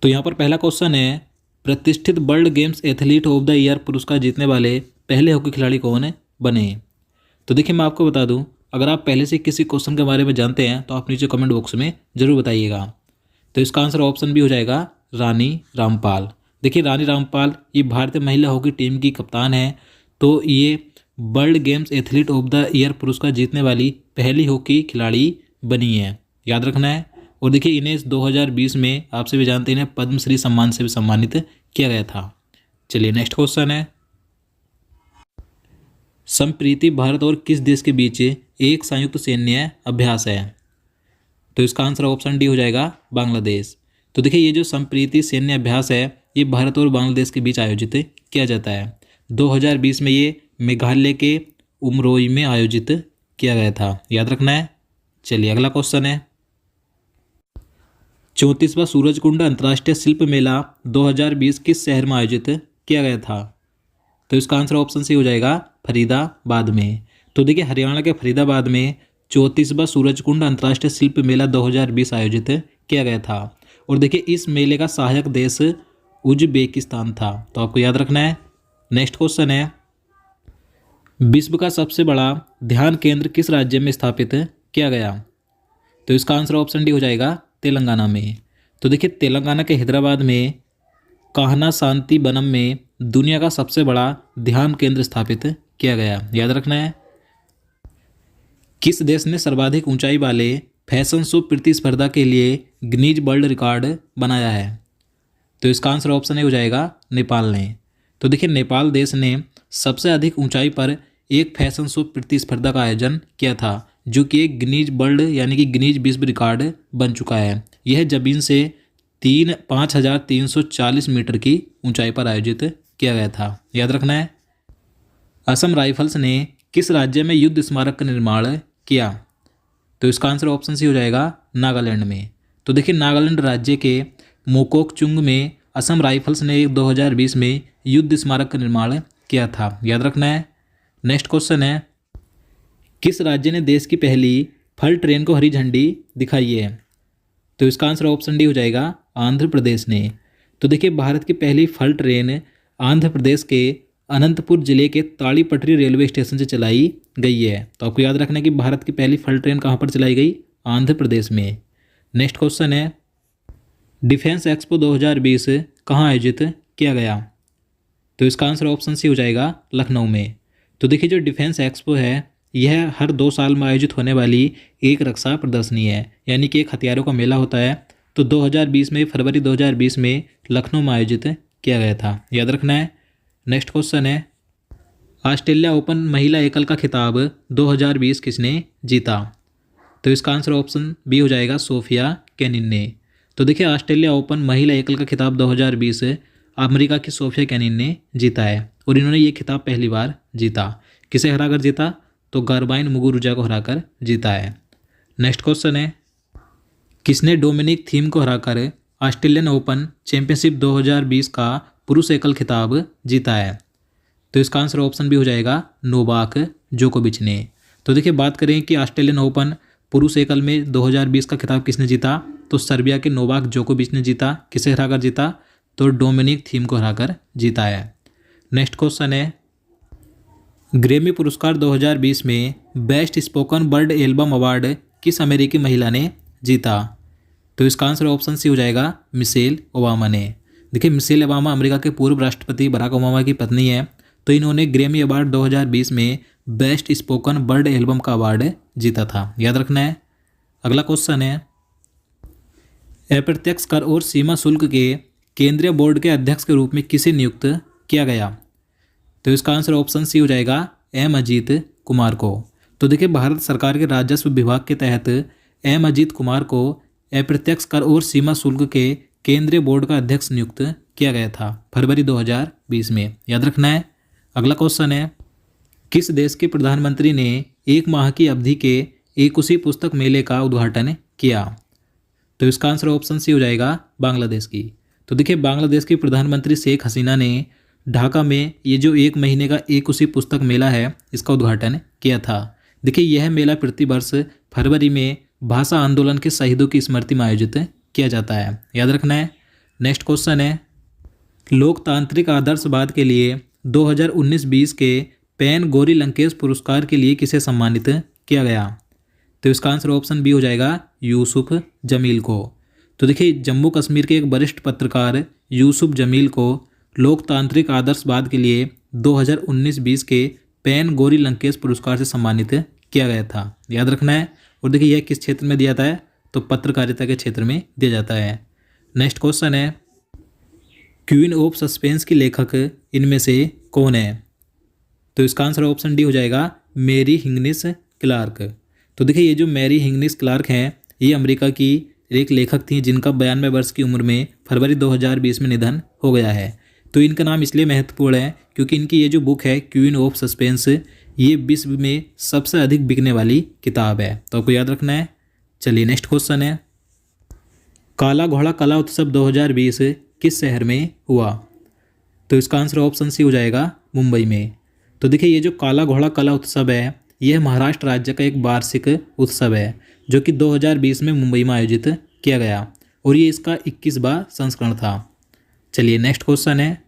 तो यहाँ पर पहला क्वेश्चन है, प्रतिष्ठित world games athlete of the year पुरस्कार जीतने वाले पहले हॉकी खिलाड़ी कौन बने। तो देखिए मैं आपको बता दूं, अगर आप पहले से किसी क्वेश्चन के बारे में जानते हैं तो आप नीचे कमेंट बॉक्स में ज़रूर बताइएगा। तो इसका आंसर ऑप्शन बी हो जाएगा रानी रामपाल। देखिए रानी रामपाल ये भारतीय महिला हॉकी टीम की कप्तान है। तो ये world games athlete of the year पुरस्कार जीतने वाली पहली हॉकी खिलाड़ी बनी है, याद रखना है। और देखिए इन्हें 2020 में आपसे भी जानते हैं इन्हें पद्मश्री सम्मान से भी सम्मानित किया गया था। चलिए नेक्स्ट क्वेश्चन है, संप्रीति भारत और किस देश के बीच एक संयुक्त सैन्य अभ्यास है। तो इसका आंसर ऑप्शन डी हो जाएगा बांग्लादेश। तो देखिए ये जो संप्रीति सैन्य अभ्यास है ये भारत और बांग्लादेश के बीच आयोजित किया जाता है। 2020 में ये मेघालय के उमरोई में आयोजित किया गया था, याद रखना है। चलिए अगला क्वेश्चन है, 34वां सूरजकुंड अंतर्राष्ट्रीय शिल्प मेला 2020 किस शहर में आयोजित किया गया था। तो इसका आंसर ऑप्शन सी हो जाएगा फरीदाबाद में। तो देखिए हरियाणा के फरीदाबाद में 34वां सूरजकुंड अंतर्राष्ट्रीय शिल्प मेला 2020 आयोजित किया गया था। और देखिए इस मेले का सहायक देश उज्बेकिस्तान था, तो आपको याद रखना है। नेक्स्ट क्वेश्चन है, विश्व का सबसे बड़ा ध्यान केंद्र किस राज्य में स्थापित किया गया। तो इसका आंसर ऑप्शन डी हो जाएगा तेलंगाना में। तो देखिए तेलंगाना के हैदराबाद में कान्हा शांति वनम में दुनिया का सबसे बड़ा ध्यान केंद्र स्थापित किया गया, याद रखना है। किस देश ने सर्वाधिक ऊंचाई वाले फैशन शो प्रतिस्पर्धा के लिए गिनीज वर्ल्ड रिकॉर्ड बनाया है। तो इसका आंसर ऑप्शन ए हो जाएगा नेपाल ने। तो देखिए नेपाल देश ने सबसे अधिक ऊंचाई पर एक फैशन शो प्रतिस्पर्धा का आयोजन किया था, जो कि एक गिनीज वर्ल्ड यानी कि गिनीज विश्व रिकॉर्ड बन चुका है। यह जमीन से 5,340 मीटर की ऊंचाई पर आयोजित किया गया था, याद रखना है। असम राइफल्स ने किस राज्य में युद्ध स्मारक का निर्माण किया। तो इसका आंसर ऑप्शन सी हो जाएगा नागालैंड में। तो देखिए नागालैंड राज्य के मोकोकचुंग में असम राइफल्स ने 2020 में युद्ध स्मारक का निर्माण किया था, याद रखना है। नेक्स्ट क्वेश्चन है, किस राज्य ने देश की पहली फल ट्रेन को हरी झंडी दिखाई है। तो इसका आंसर ऑप्शन डी हो जाएगा आंध्र प्रदेश ने। तो देखिए भारत की पहली फल ट्रेन आंध्र प्रदेश के अनंतपुर जिले के ताड़ीपटरी रेलवे स्टेशन से चलाई गई है। तो आपको याद रखना है कि भारत की पहली फल ट्रेन कहाँ पर चलाई गई, आंध्र प्रदेश में। नेक्स्ट क्वेश्चन है, डिफेंस एक्सपो 2020 कहाँ आयोजित किया गया। तो इसका आंसर ऑप्शन सी हो जाएगा लखनऊ में। तो देखिए जो डिफेंस एक्सपो है यह हर 2 साल में आयोजित होने वाली एक रक्षा प्रदर्शनी है, यानी कि एक हथियारों का मेला होता है। तो 2020 में फरवरी 2020 में लखनऊ में आयोजित किया गया था, याद रखना है। नेक्स्ट क्वेश्चन है, ऑस्ट्रेलिया ओपन महिला एकल का खिताब 2020 किसने जीता। तो इसका आंसर ऑप्शन बी हो जाएगा सोफिया केनिन ने। तो देखिए ऑस्ट्रेलिया ओपन महिला एकल का खिताब 2020 अमेरिका की सोफिया केनिन ने जीता है। और इन्होंने ये खिताब पहली बार जीता। किसे हराकर जीता, तो गार्बाइन मुगुरुजा को हराकर जीता है। नेक्स्ट क्वेश्चन है, किसने डोमिनिक थीम को हराकर ऑस्ट्रेलियन ओपन चैंपियनशिप 2020 का पुरुष एकल खिताब जीता है। तो इसका आंसर ऑप्शन भी हो जाएगा नोवाक जोकोविच ने। तो देखिए बात करें कि ऑस्ट्रेलियन ओपन पुरुष एकल में 2020 का खिताब किसने जीता, तो सर्बिया के नोवाक जोकोविच ने जीता। किसे हराकर जीता, तो डोमिनिक थीम को हराकर जीता है। नेक्स्ट क्वेश्चन है, ग्रैमी पुरस्कार 2020 में best spoken word album award किस अमेरिकी महिला ने जीता। तो इसका आंसर ऑप्शन सी हो जाएगा मिशेल ओबामा ने। देखिए मिशेल ओबामा अमेरिका के पूर्व राष्ट्रपति बराक ओबामा की पत्नी है। तो इन्होंने ग्रैमी अवार्ड 2020 में बेस्ट स्पोकन वर्ड एल्बम का अवार्ड जीता था, याद रखना है। अगला क्वेश्चन है, अप्रत्यक्ष कर और सीमा शुल्क के केंद्रीय बोर्ड के अध्यक्ष के रूप में किसे नियुक्त किया गया। तो इसका आंसर ऑप्शन सी हो जाएगा एम अजीत कुमार को। तो देखिए भारत सरकार के राजस्व विभाग के तहत एम अजीत कुमार को अप्रत्यक्ष कर और सीमा शुल्क के केंद्रीय बोर्ड का अध्यक्ष नियुक्त किया गया था फरवरी 2020 में, याद रखना है। अगला क्वेश्चन है, किस देश के प्रधानमंत्री ने 1 माह की अवधि के एक उसी पुस्तक मेले का उद्घाटन किया। तो इसका आंसर ऑप्शन सी हो जाएगा बांग्लादेश की। तो देखिए बांग्लादेश की प्रधानमंत्री शेख हसीना ने ढाका में ये जो 1 महीने का एक उसी पुस्तक मेला है इसका उद्घाटन किया था। देखिए यह मेला प्रतिवर्ष फरवरी में भाषा आंदोलन के शहीदों की स्मृति में आयोजित किया जाता है, याद रखना है। नेक्स्ट क्वेश्चन है, लोकतांत्रिक आदर्शवाद के लिए 2019-20 के पैन गौरी लंकेश पुरस्कार के लिए किसे सम्मानित किया गया? तो इसका आंसर ऑप्शन बी हो जाएगा यूसुफ जमील को। तो देखिए, जम्मू कश्मीर के एक वरिष्ठ पत्रकार यूसुफ जमील को लोकतांत्रिक आदर्शवाद के लिए 2019-20 के पैन गौरी लंकेश पुरस्कार से सम्मानित किया गया था, याद रखना है। और देखिए, यह किस क्षेत्र में दिया जाता है? तो पत्रकारिता के क्षेत्र में दिया जाता है। नेक्स्ट क्वेश्चन है, क्वीन ऑफ सस्पेंस की लेखक इनमें से कौन है? तो इसका आंसर ऑप्शन डी हो जाएगा मैरी हिंगनिस क्लार्क। तो देखिए, ये जो मैरी हिंगनिस क्लार्क हैं, ये अमेरिका की एक लेखक थी जिनका 92 वर्ष की उम्र में फरवरी 2020 में निधन हो गया है। तो इनका नाम इसलिए महत्वपूर्ण है क्योंकि इनकी ये जो बुक है क्वीन ऑफ सस्पेंस, ये विश्व में सबसे अधिक बिकने वाली किताब है, तो आपको याद रखना है। चलिए नेक्स्ट क्वेश्चन है, काला घोड़ा कला उत्सव 2020 किस शहर में हुआ? तो इसका आंसर ऑप्शन सी हो जाएगा मुंबई में। तो देखिए, ये जो काला घोड़ा कला उत्सव है, यह महाराष्ट्र राज्य का एक वार्षिक उत्सव है जो कि 2020 में मुंबई में आयोजित किया गया और ये इसका 21वां संस्करण था। चलिए नेक्स्ट क्वेश्चन है,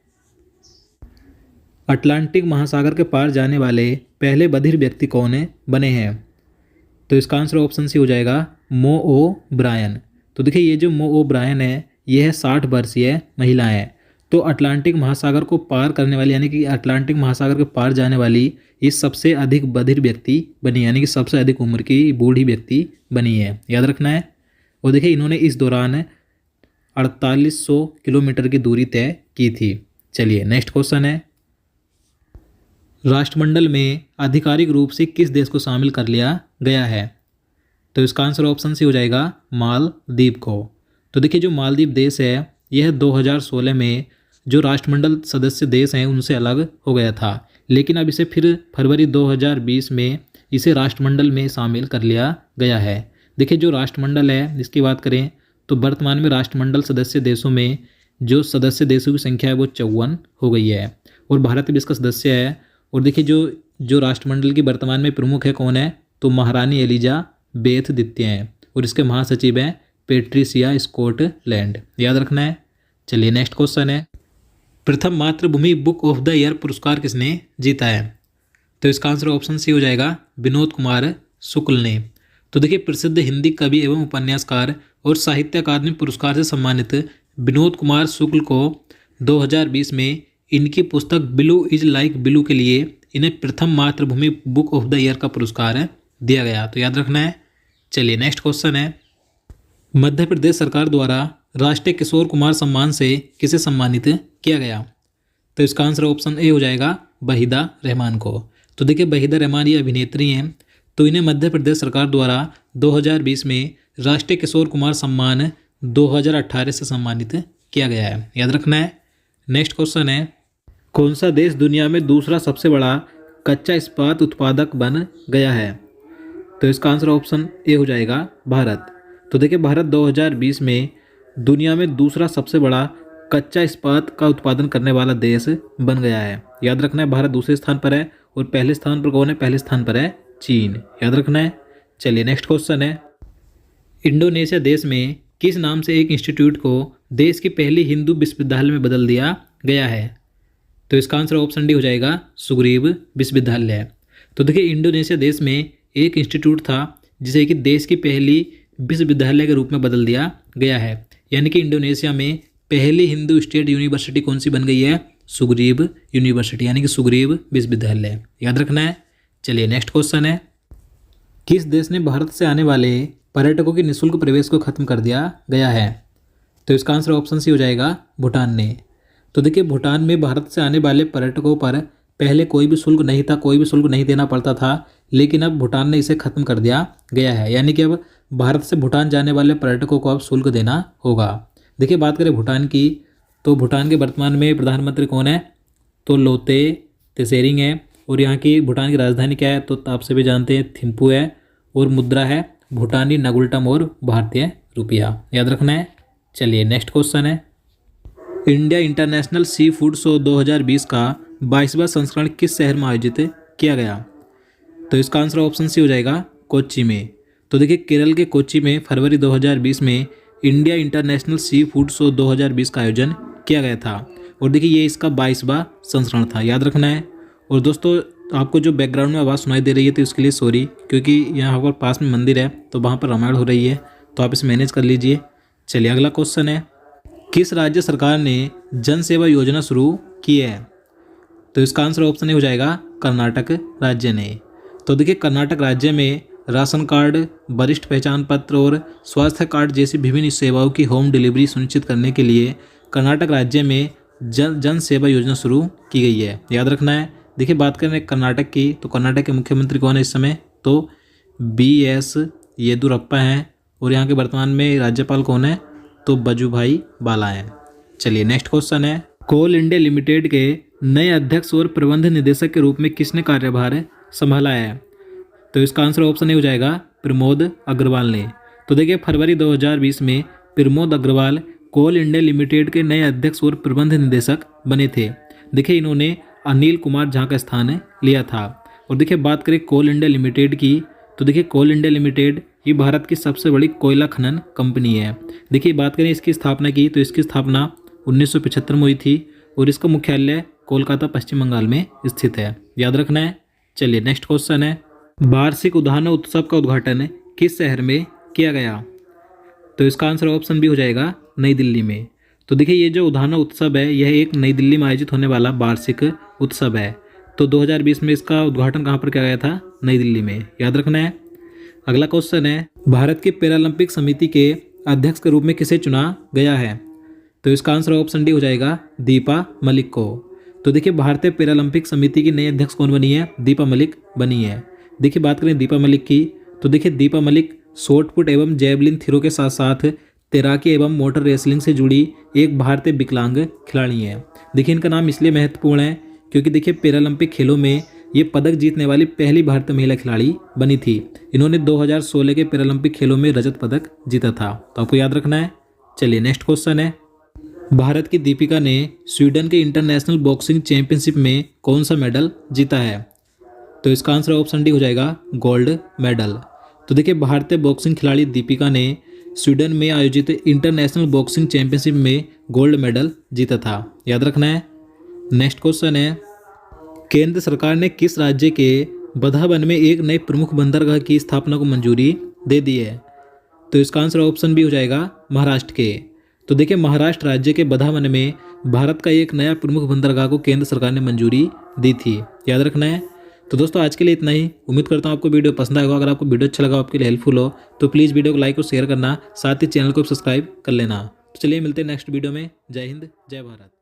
अटलांटिक महासागर के पार जाने वाले पहले बधिर व्यक्ति कौन बने हैं? तो इसका आंसर ऑप्शन सी हो जाएगा मो ओ ब्रायन। तो देखिए, ये जो मो ओ ब्रायन है, यह 60 वर्षीय महिला है। तो अटलांटिक महासागर को पार करने वाली, यानी कि अटलांटिक महासागर के पार जाने वाली ये सबसे अधिक बधिर व्यक्ति बनी, यानी कि सबसे अधिक उम्र की बूढ़ी व्यक्ति बनी है, याद रखना है। और देखिए, इन्होंने इस दौरान 4800 किलोमीटर की दूरी तय की थी। चलिए नेक्स्ट क्वेश्चन है, राष्ट्रमंडल में आधिकारिक रूप से किस देश को शामिल कर लिया गया है? तो इसका आंसर ऑप्शन सी हो जाएगा मालदीव को। तो देखिए, जो मालदीव देश है, यह 2016 में जो राष्ट्रमंडल सदस्य देश हैं उनसे अलग हो गया था, लेकिन अब इसे फिर फरवरी 2020 में इसे राष्ट्रमंडल में शामिल कर लिया गया है। देखिए, जो राष्ट्रमंडल है, इसकी बात करें तो वर्तमान में राष्ट्रमंडल सदस्य देशों में जो सदस्य देशों की संख्या है वो 54 हो गई है और भारत भी इसका सदस्य है। और देखिए, जो राष्ट्रमंडल की वर्तमान में प्रमुख है कौन है? तो महारानी एलिजाबेथ द्वितीय हैं और इसके महासचिव हैं पेट्रिसिया स्कॉटलैंड, याद रखना है। चलिए नेक्स्ट क्वेश्चन है, प्रथम मातृभूमि बुक ऑफ द ईयर पुरस्कार किसने जीता है? तो इसका आंसर ऑप्शन सी हो जाएगा विनोद कुमार शुक्ल ने। तो देखिए, प्रसिद्ध हिंदी कवि एवं उपन्यासकार और साहित्य अकादमी पुरस्कार से सम्मानित विनोद कुमार शुक्ल को 2020 में इनकी पुस्तक ब्लू इज लाइक ब्लू के लिए इन्हें प्रथम मातृभूमि बुक ऑफ द ईयर का पुरस्कार दिया गया, तो याद रखना है। चलिए नेक्स्ट क्वेश्चन है, मध्य प्रदेश सरकार द्वारा राष्ट्रीय किशोर कुमार सम्मान से किसे सम्मानित किया गया? तो इसका आंसर ऑप्शन ए हो जाएगा वहीदा रहमान को। तो देखिए, वहीदा रहमान ये अभिनेत्री हैं, तो इन्हें मध्य प्रदेश सरकार द्वारा 2020 में राष्ट्रीय किशोर कुमार सम्मान 2018 से सम्मानित किया गया है, याद रखना है। नेक्स्ट क्वेश्चन है, कौन सा देश दुनिया में दूसरा सबसे बड़ा कच्चा इस्पात उत्पादक बन गया है? तो इसका आंसर ऑप्शन ए हो जाएगा भारत। तो देखिए, भारत 2020 में दुनिया में दूसरा सबसे बड़ा कच्चा इस्पात का उत्पादन करने वाला देश बन गया है, याद रखना है। भारत दूसरे स्थान पर है और पहले स्थान पर कौन है? पहले स्थान पर है चीन, याद रखना है। चलिए नेक्स्ट क्वेश्चन है, इंडोनेशिया देश में किस नाम से एक इंस्टीट्यूट को देश की पहली हिंदू विश्वविद्यालय में बदल दिया गया है? तो इसका आंसर ऑप्शन डी हो जाएगा सुग्रीव विश्वविद्यालय। तो देखिए, इंडोनेशिया देश में एक इंस्टीट्यूट था जिसे कि देश की पहली विश्वविद्यालय के रूप में बदल दिया गया है, यानी कि इंडोनेशिया में पहली हिंदू स्टेट यूनिवर्सिटी कौन सी बन गई है? सुग्रीव यूनिवर्सिटी, यानी कि सुग्रीव विश्वविद्यालय, याद रखना है। चलिए नेक्स्ट क्वेश्चन है, किस देश ने भारत से आने वाले पर्यटकों की निःशुल्क प्रवेश को खत्म कर दिया गया है? तो इसका आंसर ऑप्शन सी हो जाएगा भूटान ने। तो देखिए, भूटान में भारत से आने वाले पर्यटकों पर पहले कोई भी शुल्क नहीं था, कोई भी शुल्क नहीं देना पड़ता था, लेकिन अब भूटान ने इसे खत्म कर दिया गया है, यानी कि अब भारत से भूटान जाने वाले पर्यटकों को अब शुल्क देना होगा। देखिए, बात करें भूटान की, तो भूटान के वर्तमान में प्रधानमंत्री कौन है? तो लोते त्शेरिंग है और यहाँ की भूटान की राजधानी क्या है? तो आप सभी जानते हैं थिम्पू है और मुद्रा है भूटानी नगुल्टम और भारतीय रुपया, याद रखना है। चलिए नेक्स्ट क्वेश्चन है, India international sea food show 2020 का 22वां संस्करण किस शहर में आयोजित किया गया? तो इसका आंसर ऑप्शन सी हो जाएगा कोच्चि में। तो देखिए, केरल के कोच्चि में फरवरी 2020 में India international sea food show 2020 का आयोजन किया गया था। और देखिए ये इसका 22वां संस्करण था, याद रखना है। और दोस्तों आपको जो बैकग्राउंड में आवाज़ सुनाई दे रही है तो इसके लिए सॉरी, क्योंकि यहाँ पर पास में मंदिर है तो वहाँ पर रामायण हो रही है, तो आप इसे मैनेज कर लीजिए। चलिए अगला क्वेश्चन है, किस राज्य सरकार ने जन सेवा योजना शुरू की है? तो इसका आंसर ऑप्शन ए हो जाएगा कर्नाटक राज्य ने। तो देखिए कर्नाटक राज्य में राशन कार्ड, वरिष्ठ पहचान पत्र और स्वास्थ्य कार्ड जैसी विभिन्न सेवाओं की होम डिलीवरी सुनिश्चित करने के लिए कर्नाटक राज्य में जन सेवा योजना शुरू की गई है, याद रखना है। देखिए बात करें कर्नाटक की, तो कर्नाटक के मुख्यमंत्री कौन है इस समय? तो BS येदुरप्पा हैं। और यहाँ के वर्तमान में राज्यपाल कौन है? तो वजुभाई वाला हैं। चलिए नेक्स्ट क्वेश्चन है, कोल इंडिया लिमिटेड के नए अध्यक्ष और प्रबंध निदेशक के रूप में किसने कार्यभार संभाला है? तो इसका आंसर ऑप्शन ए हो जाएगा प्रमोद अग्रवाल ने। तो देखिए फरवरी 2020 में प्रमोद अग्रवाल कोल इंडिया लिमिटेड के नए अध्यक्ष और प्रबंध निदेशक बने थे। देखिए इन्होंने अनिल कुमार झा का स्थान लिया था। और देखिए बात करें कोल इंडिया लिमिटेड की, तो देखिए कोल इंडिया लिमिटेड ये भारत की सबसे बड़ी कोयला खनन कंपनी है। देखिए बात करें इसकी स्थापना की, तो इसकी स्थापना 1975 में हुई थी और इसका मुख्यालय कोलकाता पश्चिम बंगाल में स्थित है, याद रखना है। चलिए नेक्स्ट क्वेश्चन है, वार्षिक उद्यान उत्सव का उद्घाटन किस शहर में किया गया? तो इसका आंसर ऑप्शन बी हो जाएगा नई दिल्ली में। तो देखिए ये जो उद्यान उत्सव है यह एक नई दिल्ली में आयोजित होने वाला वार्षिक उत्सव है। तो 2020 में इसका उद्घाटन कहाँ पर किया गया था? नई दिल्ली में, याद रखना है। अगला क्वेश्चन है, भारत के पैरालंपिक समिति के अध्यक्ष के रूप में किसे चुना गया है? तो इसका आंसर ऑप्शन डी हो जाएगा दीपा मलिक को। तो देखिए भारतीय पैरालंपिक समिति की नई अध्यक्ष कौन बनी है? दीपा मलिक बनी है। देखिए बात करें दीपा मलिक की, तो देखिए दीपा मलिक शॉर्ट पुट एवं जैवलिन थ्रो के साथ साथ तैराकी एवं मोटर रेसलिंग से जुड़ी एक भारतीय विकलांग खिलाड़ी हैं। देखिए इनका नाम इसलिए महत्वपूर्ण है क्योंकि देखिए पैरालंपिक खेलों में ये पदक जीतने वाली पहली भारतीय महिला खिलाड़ी बनी थी। इन्होंने 2016 के पैरालंपिक खेलों में रजत पदक जीता था, तो आपको याद रखना है। चलिए नेक्स्ट क्वेश्चन है, भारत की दीपिका ने स्वीडन के इंटरनेशनल बॉक्सिंग चैंपियनशिप में कौन सा मेडल जीता है? तो इसका आंसर ऑप्शन डी हो जाएगा गोल्ड मेडल। तो देखिए भारतीय बॉक्सिंग खिलाड़ी दीपिका ने स्वीडन में आयोजित इंटरनेशनल बॉक्सिंग चैंपियनशिप में गोल्ड मेडल जीता था, याद रखना है। नेक्स्ट क्वेश्चन है, केंद्र सरकार ने किस राज्य के बधावन में एक नए प्रमुख बंदरगाह की स्थापना को मंजूरी दे दी है? तो इसका आंसर ऑप्शन बी हो जाएगा महाराष्ट्र के। तो देखिए महाराष्ट्र राज्य के बधावन में भारत का एक नया प्रमुख बंदरगाह को केंद्र सरकार ने मंजूरी दी थी, याद रखना है। तो दोस्तों आज के लिए इतना ही। उम्मीद करता हूँ आपको वीडियो पसंद आएगा। अगर आपको वीडियो अच्छा लगा, आपके लिए हेल्पफुल हो, तो प्लीज़ वीडियो को लाइक और शेयर करना, साथ ही चैनल को सब्सक्राइब कर लेना। तो चलिए मिलते हैं नेक्स्ट वीडियो में। जय हिंद, जय भारत।